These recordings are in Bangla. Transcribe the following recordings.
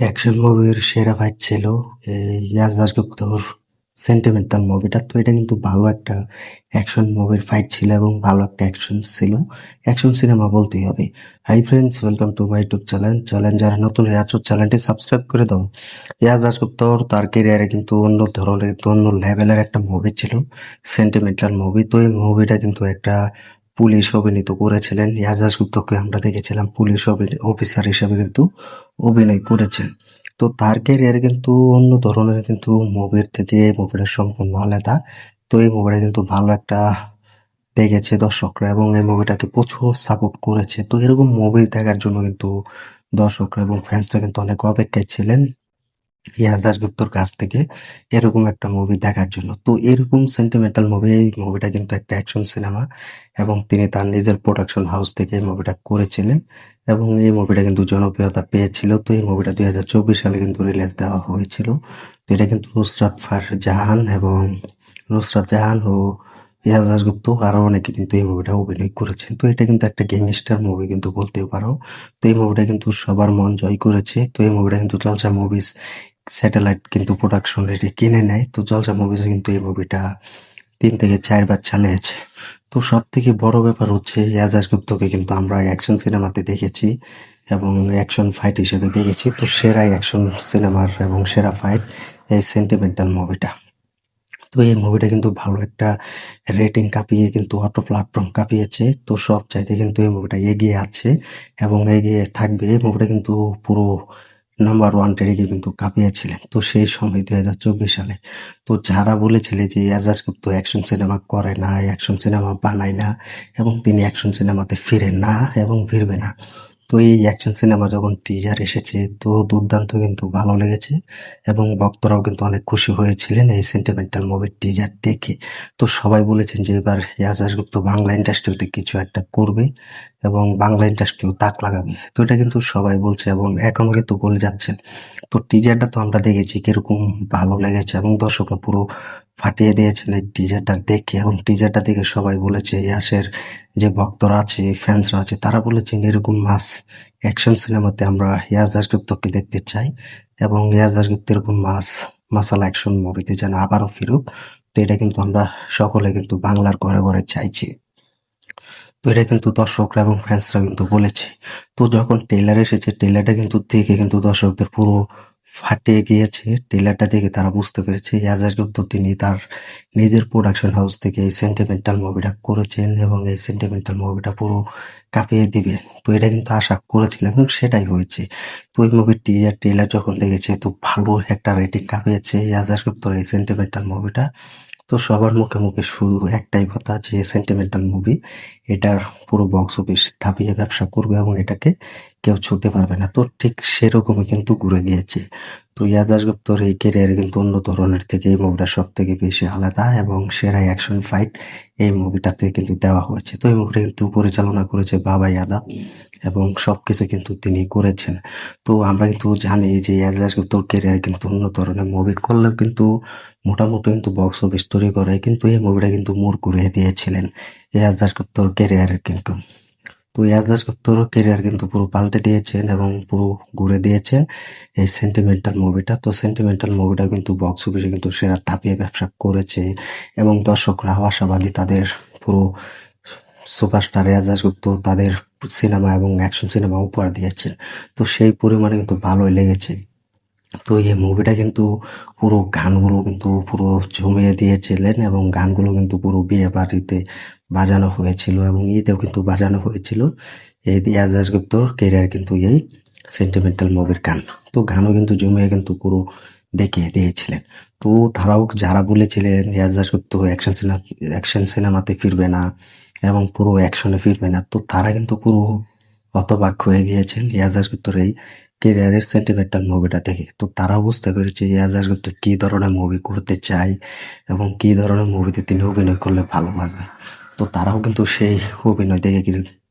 অ্যাকশন মুভির সেরা ফাইট ছিল এই ইয়াজ দাশগুপ্তর সেন্টিমেন্টাল মুভিটা। তো এটা কিন্তু ভালো একটা অ্যাকশন মুভির ফাইট ছিল এবং ভালো একটা অ্যাকশন ছিল, অ্যাকশন সিনেমা বলতেই হবে। Hi friends, welcome to my YouTube channel. যারা নতুন হয়ে আছো চ্যানেলটি সাবস্ক্রাইব করে দাও। ইয়াজ দাশগুপ্তর তার কেরিয়ারে কিন্তু অন্য ধরনের, কিন্তু অন্য লেভেলের একটা মুভি ছিল, সেন্টিমেন্টাল মুভি। তো এই মুভিটা কিন্তু একটা পুলিশ অভিনীত করেছিলেন। ইয়াজ দাশগুপ্তকে আমরা দেখেছিলাম পুলিশ অফিসার হিসেবে কিন্তু অভিনয় করেছেন। তো তার ক্যারিয়ার কিন্তু অন্য ধরনের, কিন্তু মুভির থেকে এই মুভিটা সম্পূর্ণ আলাদা। তো এই মুভিটা কিন্তু ভালো একটা দেখেছে দর্শকরা এবং এই মুভিটাকে প্রচুর সাপোর্ট করেছে। তো এরকম মুভি দেখার জন্য কিন্তু দর্শকরা এবং ফ্যান্সরা কিন্তু অনেক অপেক্ষায় ছিলেন ইয়াস দাশগুপ্তর কাছ থেকে এরকম একটা মুভি দেখার জন্য। তো এরকম সেন্টিমেন্টাল মুভি, এই মুভিটা কিন্তু একটা অ্যাকশন সিনেমা এবং তিনি তার নিজের প্রোডাকশন হাউস থেকে এই মুভিটা করেছিলেন এবং এই মুভিটা কিন্তু জনপ্রিয়তা পেয়েছিল। তো এই মুভিটা 2024 সালে কিন্তু রিলিজ দেওয়া হয়েছিল। তো এটা কিন্তু নুসরাত জাহান ও ইয়াস দাশগুপ্ত আরো অনেকে কিন্তু এই মুভিটা অভিনয় করেছেন। তো এটা কিন্তু একটা গ্যাংস্টার মুভি কিন্তু বলতেও পারো। তো এই মুভিটা কিন্তু সবার মন জয় করেছে। তো এই মুভিটা কিন্তু জলসা মুভিজ স্যাটেলাইট কিন্তু প্রোডাকশন রেটে কিনে নেয়। তো জলসা মুভিজ কিন্তু এই মুভিটা 3 থেকে 4 বার চালিয়েছে। তো সব থেকে বড় ব্যাপার হচ্ছে ইয়াজ দাশগুপ্তকে কিন্তু আমরা অ্যাকশন সিনেমাতে দেখেছি এবং অ্যাকশন ফাইট হিসেবে দেখেছি। তো সেরা অ্যাকশন সিনেমার এবং সেরা ফাইট এই সেন্টিমেন্টাল মুভিটা। তো এই মুভিটা কিন্তু ভালো একটা রেটিং কাঁপিয়ে কিন্তু অটো প্ল্যাটফর্ম কাঁপিয়েছে। তো সব চাইতে কিন্তু এই মুভিটা এগিয়ে আছে এবং এগিয়ে থাকবে। এই মুভিটা কিন্তু পুরো নাম্বার 1 রেটিংয়ে কিন্তু কাঁপিয়েছিলেন। তো সেই সময় 2024 সালে তো যারা বলেছিলে যে এজাজ গুপ্ত অ্যাকশন সিনেমা করে না, অ্যাকশন সিনেমা বানায় না এবং তিনি অ্যাকশন সিনেমাতে ফিরেন না এবং ফিরবে না, তো এই অ্যাকশন সিনেমা যখন টিজার এসেছে তো দুর্দান্ত কিন্তু ভালো লেগেছে এবং ভক্তরাও কিন্তু অনেক খুশি হয়েছিলেন এই সেন্টিমেন্টাল মুভির টিজার দেখে। তো সবাই বলেছেন যে এবার ইয়াস দাশগুপ্ত বাংলা ইন্ডাস্ট্রিতে কিছু একটা করবে এবং বাংলা ইন্ডাস্ট্রিও তাক লাগাবে। তো এটা কিন্তু সবাই বলছে এবং এখনো কিন্তু বলে যাচ্ছেন। তো টিজারটা তো আমরা দেখেছি কিরকম ভালো লেগেছে এবং দর্শকরা পুরো ফাটিয়ে দিয়েছেন এই টিজারটা দেখে এবং টিজারটা দেখে সবাই বলেছে ইয়াসের যে ভক্তরা আছে, ফ্যান্সরা আছে, তারা বলেছেন এরকম মাস অ্যাকশন সিনেমাতে আমরা ইয়াস দাশগুপ্তকে দেখতে চাই এবং ইয়াস দাশগুপ্ত এরকম মাসালা অ্যাকশন মুভিতে যেন আবারও ফিরুক। তো এটা কিন্তু আমরা সকলে কিন্তু বাংলার ঘরে ঘরে চাইছি। তো এটা কিন্তু দর্শকরা এবং ফ্যান্সরা কিন্তু বলেছে। তো যখন ট্রেলার এসেছে, ট্রেলারটা কিন্তু দেখে কিন্তু দর্শকদের পুরো ফাটিয়ে গিয়েছে। ট্রেলারটা দেখে তারা বুঝতে পেরেছে এজাজ গুপ্ত তিনি তার নিজের প্রোডাকশন হাউস থেকে এই সেন্টিমেন্টাল মুভিটা করেছেন এবং এই সেন্টিমেন্টাল মুভিটা পুরো কাঁপিয়ে দিবে। তো এটা কিন্তু আশা করেছিলাম এবং সেটাই হয়েছে। তো ওই মুভির ট্রেলার যখন দেখেছে তো ভালো একটা রেটিং কাঁপিয়েছে এজাজ গুপ্তর এই সেন্টিমেন্টাল মুভিটা। তো সবার মুখে মুখে শুধু একটাই কথা যে সেন্টিমেন্টাল মুভি এটার পুরো বক্স অফিস থাপিয়ে ব্যবসা করবে এবং এটাকে কেউ ছুঁতে পারবে না। তো ঠিক সেরকমই কিন্তু ঘুরে গিয়েছে। তো ইয়াজ দাশগুপ্তর এই ক্যারিয়ারে কিন্তু অন্য ধরনের থেকে এই মুভিটা সব থেকে বেশি আলাদা এবং সেরা অ্যাকশন ফাইট এই মুভিটাতে কিন্তু দেওয়া হয়েছে। তো এই মুভিটা কিন্তু পরিচালনা করেছে বাবা ইয়াদা এবং সবকিছু কিন্তু তিনি করেছেন। তো আমরা কিন্তু জানি যে ইয়াজ দাশগুপ্তর ক্যারিয়ার কিন্তু অন্য ধরনের মুভি করলেও কিন্তু মোটামুটি কিন্তু বক্স অফিস তৈরি করে, কিন্তু এই মুভিটা কিন্তু মোড় ঘুরিয়ে দিয়েছিলেন ইয়াজ দাশগুপ্তর ক্যারিয়ারের কিন্তু। তো ইয়াজ দাশগুপ্তর ক্যারিয়ার কিন্তু পুরো পাল্টে দিয়েছেন এবং পুরো ঘুরে দিয়েছেন এই সেন্টিমেন্টাল মুভিটা। তো সেন্টিমেন্টাল মুভিটা কিন্তু বক্স অফিসে কিন্তু সেরা থাপিয়ে ব্যবসা করেছে এবং দর্শকরা আশাবাদী তাদের পুরো সুপারস্টার ইয়াজ দাশগুপ্ত তাদের সিনেমা এবং অ্যাকশন সিনেমা উপহার দিয়েছেন। তো সেই পরিমাণে কিন্তু ভালোই লেগেছে। তো এই মুভিটা কিন্তু পুরো গানগুলো কিন্তু পুরো জমিয়ে দিয়েছিলেন এবং গানগুলো কিন্তু পুরো বিয়ে বাড়িতে বাজানো হয়েছিল এবং ঈদেও কিন্তু বাজানো হয়েছিল। এই ইয়াজ দাশগুপ্তর কেরিয়ার কিন্তু এই সেন্টিমেন্টাল মুভির গান। তো গানও কিন্তু জমিয়ে কিন্তু পুরো দেখিয়ে দিয়েছিলেন। তো তারাও যারা বলেছিলেন ইয়াজ দাশগুপ্ত অ্যাকশন সিনেমাতে ফিরবে না এবং পুরো অ্যাকশনে ফিরবে না, তো তারা কিন্তু পুরো হতবাক হয়ে গিয়েছেন ইয়াজ দাশগুপ্তর এই কেরিয়ারের সেন্টিমেন্টাল মুভিটা দেখে। তো তারাও বুঝতে পেরেছে ইয়াজ দাশগুপ্ত কি ধরনের মুভি করতে চায় এবং কি ধরনের মুভিতে তিনি অভিনয় করলে ভালো লাগবে। তো তারাও কিন্তু সেই অভিনয় দেখে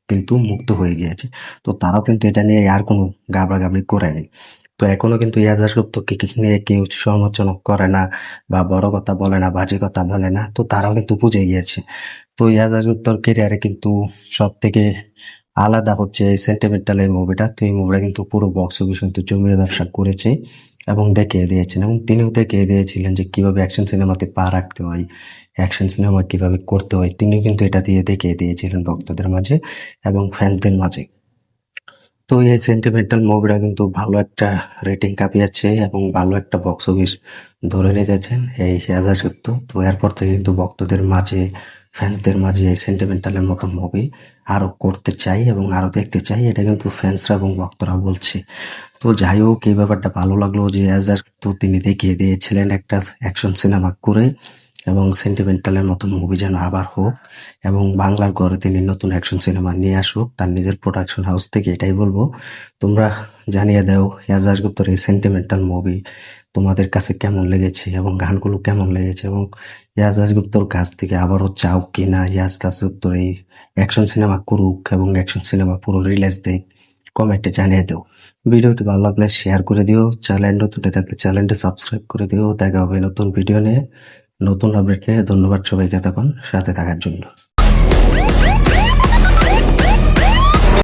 কিন্তু মুগ্ধ হয়ে গিয়েছে। তো তারাও কিন্তু এটা নিয়ে আর কোনো গাবড়াগাবড়ি করেনি। তো এখনো কিন্তু ইয়াজ দাশগুপ্তকে নিয়ে কেউ সমালোচনা করে না বা বড় কথা বলে না, বাজে কথা বলে না। তো তারাও কিন্তু বুঝে গিয়েছে। তো ইয়াজ দাশগুপ্তর কেরিয়ারে কিন্তু সব থেকে আলাদা হচ্ছে এই সেন্টিমেন্টাল এই মুভিটা। তো এই মুভিটা কিন্তু পুরো বক্স অফিস কিন্তু জমিয়ে ব্যবসা করেছে এবং দেখিয়ে দিয়েছেন, এবং তিনিও দেখিয়ে দিয়েছিলেন যে কিভাবে অ্যাকশন সিনেমাতে পা রাখতে হয়, অ্যাকশন সিনেমা কিভাবে করতে হয়। তিনিও কিন্তু এটা দিয়ে দেখিয়ে দিয়েছিলেন ভক্তদের মাঝে এবং ফ্যান্সদের মাঝে। তো এই সেন্টিমেন্টাল মুভিটা কিন্তু ভালো একটা রেটিং কাঁপিয়েছে এবং ভালো একটা বক্স অফিস ধরে রেখেছেন এই হেজাজ গুপ্ত। তো এরপর থেকে কিন্তু ভক্তদের মাঝে, ফ্যান্সদের মাঝে এই সেন্টিমেন্টালের মতো মুভি আরো করতে চাই এবং আরো দেখতে চাই, এটা কিন্তু ফ্যান্সরা এবং ভক্তরা বলছে। তো যাই হোক, এই ব্যাপারটা ভালো লাগলো যে হেজাজ গুপ্ত তিনি দেখিয়ে দিয়েছিলেন একটা অ্যাকশন সিনেমা করে, এবং সেন্টিমেন্টালের মতো মুভি যেন আবার হোক এবং বাংলার ঘরে তিনি নতুন অ্যাকশন সিনেমা নিয়ে আসুক তার নিজের প্রোডাকশন হাউস থেকে। এটাই বলবো, তোমরা জানিয়ে দাও ইয়াজ দাশগুপ্তর এই সেন্টিমেন্টাল মুভি তোমাদের কাছে কেমন লেগেছে এবং গানগুলো কেমন লেগেছে, এবং ইয়াজ দাশগুপ্তর কাছ থেকে আবারও চাও কি না ইয়াজ দাশগুপ্তর এই অ্যাকশন সিনেমা করুক এবং অ্যাকশন সিনেমা পুরো রিলিজ দেয়, কমেন্টে জানিয়ে দাও। ভিডিওটি ভালো লাগলে শেয়ার করে দিও, চ্যানেল নতুন থাকলে চ্যানেলটি সাবস্ক্রাইব করে দিও। দেখা হবে নতুন ভিডিও নিয়ে, নতুন আপডেট নিয়ে। ধন্যবাদ সবাইকে তখন সাথে থাকার জন্য।